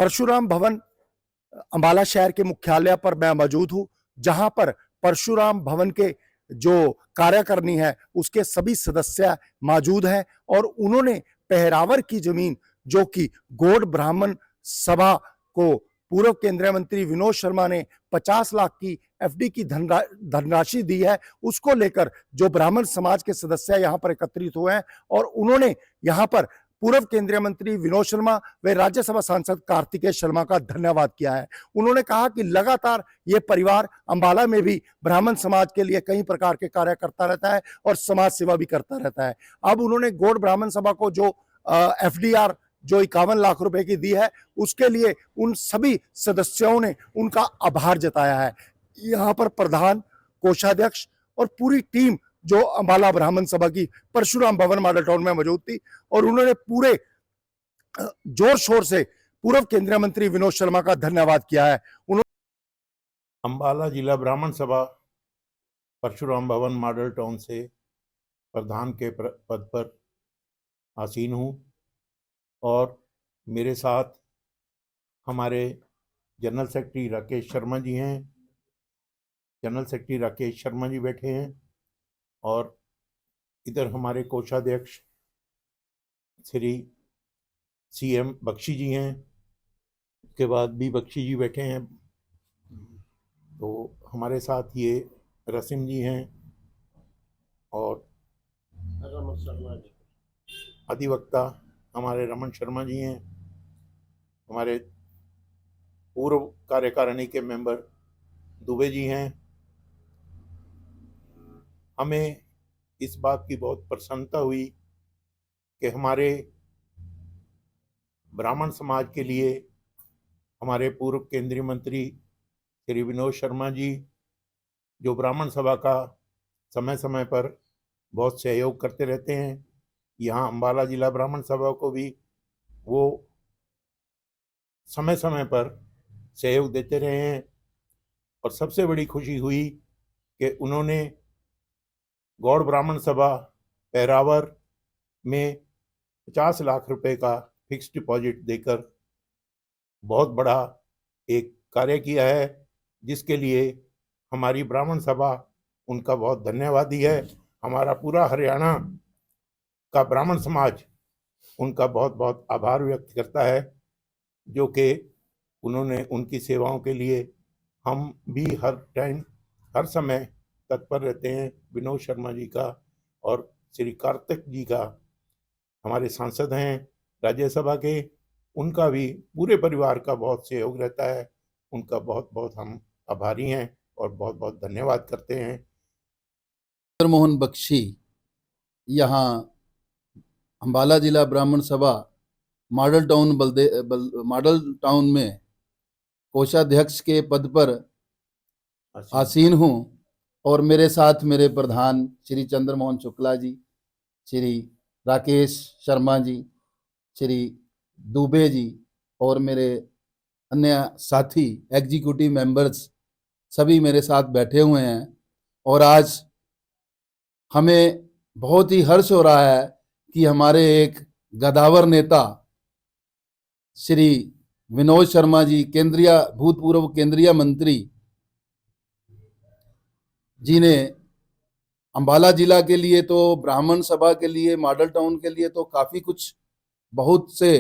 परशुराम भवन अंबाला शहर के मुख्यालय पर मैं मौजूद हूं, जहां पर परशुराम भवन के जो कार्यकारिणी है उसके सभी सदस्य मौजूद हैं और उन्होंने पहरावर की जमीन जो कि गौड़ ब्राह्मण सभा को पूर्व केंद्रीय मंत्री विनोद शर्मा ने 50 लाख की एफडी की धनराशि दी है, उसको लेकर जो ब्राह्मण समाज के सदस्य यहां पर एकत्रित हुए हैं और उन्होंने यहां पर पूर्व केंद्रीय मंत्री विनोद शर्मा व राज्यसभा सांसद कार्तिकेय शर्मा का धन्यवाद किया है। उन्होंने कहा कि लगातार ये परिवार अंबाला में भी ब्राह्मण समाज के लिए कई प्रकार के कार्य करता रहता है और समाज सेवा भी करता रहता है। अब उन्होंने गौड़ ब्राह्मण सभा को जो एफडीआर जो 51 लाख रुपए की दी है उसके लिए उन सभी सदस्यों ने उनका आभार जताया है। यहाँ पर प्रधान, कोषाध्यक्ष और पूरी टीम जो अंबाला ब्राह्मण सभा की परशुराम भवन मॉडल टाउन में मौजूद थी और उन्होंने पूरे जोर शोर से पूर्व केंद्रीय मंत्री विनोद शर्मा का धन्यवाद किया है। अंबाला जिला ब्राह्मण सभा परशुराम भवन मॉडल टाउन से प्रधान के पद पर आसीन हूँ और मेरे साथ हमारे जनरल सेक्रेटरी राकेश शर्मा जी हैं। जनरल सेक्रेटरी राकेश शर्मा जी बैठे हैं और इधर हमारे कोषाध्यक्ष श्री सीएम बख्शी जी हैं। उसके बाद भी बख्शी जी बैठे हैं। तो हमारे साथ ये रसीम जी हैं और अधिवक्ता हमारे रमन शर्मा जी हैं। हमारे पूर्व कार्यकारिणी के मेंबर दुबे जी हैं। हमें इस बात की बहुत प्रसन्नता हुई कि हमारे ब्राह्मण समाज के लिए हमारे पूर्व केंद्रीय मंत्री श्री विनोद शर्मा जी, जो ब्राह्मण सभा का समय समय पर बहुत सहयोग करते रहते हैं, यहाँ अंबाला जिला ब्राह्मण सभा को भी वो समय समय पर सहयोग देते रहे हैं। और सबसे बड़ी खुशी हुई कि उन्होंने गौड़ ब्राह्मण सभा पहरावर में 50 लाख रुपए का फिक्स डिपॉजिट देकर बहुत बड़ा एक कार्य किया है, जिसके लिए हमारी ब्राह्मण सभा उनका बहुत धन्यवादी है। हमारा पूरा हरियाणा का ब्राह्मण समाज उनका बहुत बहुत आभार व्यक्त करता है, जो कि उन्होंने उनकी सेवाओं के लिए हम भी हर टाइम हर समय तत्पर रहते हैं। विनोद शर्मा जी का और श्री कार्तिक जी का हमारे सांसद हैं राज्यसभा के, उनका भी पूरे परिवार का बहुत सहयोग रहता है। उनका बहुत बहुत हम आभारी हैं और बहुत बहुत धन्यवाद करते हैं। चंद्रमोहन बख्शी यहाँ अंबाला जिला ब्राह्मण सभा मॉडल टाउन में कोषाध्यक्ष के पद पर आसीन हूँ और मेरे साथ मेरे प्रधान श्री चंद्रमोहन शुक्ला जी, श्री राकेश शर्मा जी, श्री दुबे जी और मेरे अन्य साथी एग्जीक्यूटिव मेंबर्स सभी मेरे साथ बैठे हुए हैं। और आज हमें बहुत ही हर्ष हो रहा है कि हमारे एक गदावर नेता श्री विनोद शर्मा जी, भूतपूर्व केंद्रीय मंत्री जी ने अंबाला जिला के लिए तो ब्राह्मण सभा के लिए मॉडल टाउन के लिए तो काफ़ी कुछ बहुत से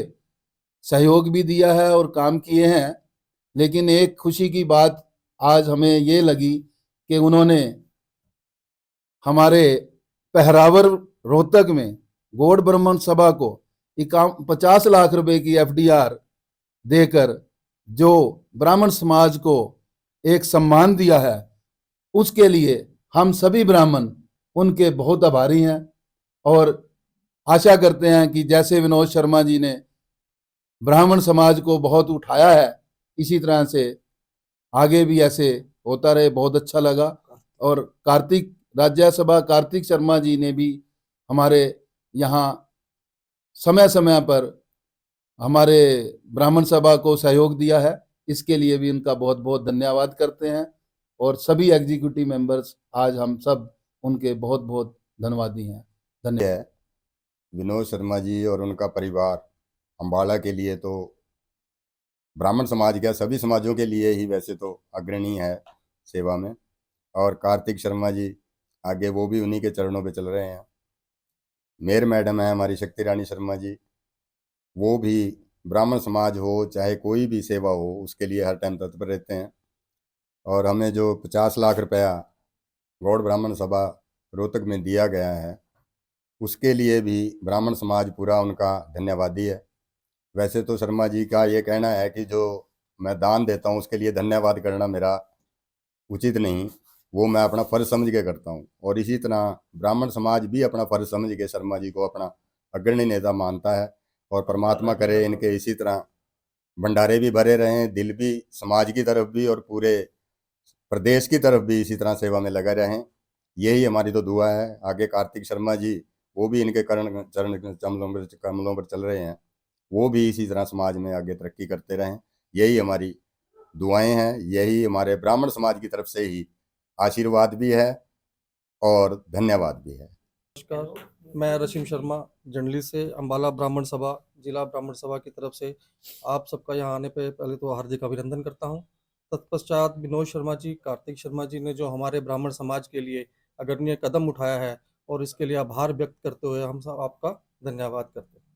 सहयोग भी दिया है और काम किए हैं। लेकिन एक खुशी की बात आज हमें ये लगी कि उन्होंने हमारे पहरावर रोहतक में गौड़ ब्राह्मण सभा को 50 लाख रुपए की एफडीआर देकर जो ब्राह्मण समाज को एक सम्मान दिया है, उसके लिए हम सभी ब्राह्मण उनके बहुत आभारी हैं और आशा करते हैं कि जैसे विनोद शर्मा जी ने ब्राह्मण समाज को बहुत उठाया है, इसी तरह से आगे भी ऐसे होता रहे। बहुत अच्छा लगा। और राज्यसभा कार्तिक शर्मा जी ने भी हमारे यहाँ समय समय पर हमारे ब्राह्मण सभा को सहयोग दिया है, इसके लिए भी उनका बहुत बहुत धन्यवाद करते हैं। और सभी एग्जीक्यूटिव मेंबर्स आज हम सब उनके बहुत बहुत धन्यवादी हैं। धन्यवाद। विनोद शर्मा जी और उनका परिवार अंबाला के लिए तो ब्राह्मण समाज क्या सभी समाजों के लिए ही वैसे तो अग्रणी है सेवा में। और कार्तिक शर्मा जी आगे वो भी उन्हीं के चरणों पे चल रहे हैं। मेयर मैडम है हमारी शक्ति रानी शर्मा जी, वो भी ब्राह्मण समाज हो चाहे कोई भी सेवा हो उसके लिए हर टाइम तत्पर रहते हैं। और हमें जो 50 लाख रुपया गौड़ ब्राह्मण सभा रोहतक में दिया गया है उसके लिए भी ब्राह्मण समाज पूरा उनका धन्यवादी है। वैसे तो शर्मा जी का ये कहना है कि जो मैं दान देता हूँ उसके लिए धन्यवाद करना मेरा उचित नहीं, वो मैं अपना फ़र्ज़ समझ के करता हूँ। और इसी तरह ब्राह्मण समाज भी अपना फ़र्ज़ समझ के शर्मा जी को अपना अग्रणी नेता मानता है। और परमात्मा करे इनके इसी तरह भंडारे भी भरे रहें, दिल भी समाज की तरफ भी और पूरे प्रदेश की तरफ भी इसी तरह सेवा में लगा रहें, यही हमारी तो दुआ है। आगे कार्तिक शर्मा जी वो भी इनके चरण कमलों पर चल रहे हैं, वो भी इसी तरह समाज में आगे तरक्की करते रहें, यही हमारी दुआएं हैं। यही हमारे ब्राह्मण समाज की तरफ से ही आशीर्वाद भी है और धन्यवाद भी है। नमस्कार, मैं रशीम शर्मा जंडली से अम्बाला ब्राह्मण सभा जिला ब्राह्मण सभा की तरफ से आप सबका यहाँ आने पे पहले तो हार्दिक अभिनंदन करता हूँ। तत्पश्चात विनोद शर्मा जी, कार्तिक शर्मा जी ने जो हमारे ब्राह्मण समाज के लिए अग्रणी कदम उठाया है और इसके लिए आभार व्यक्त करते हुए हम सब आपका धन्यवाद करते हैं।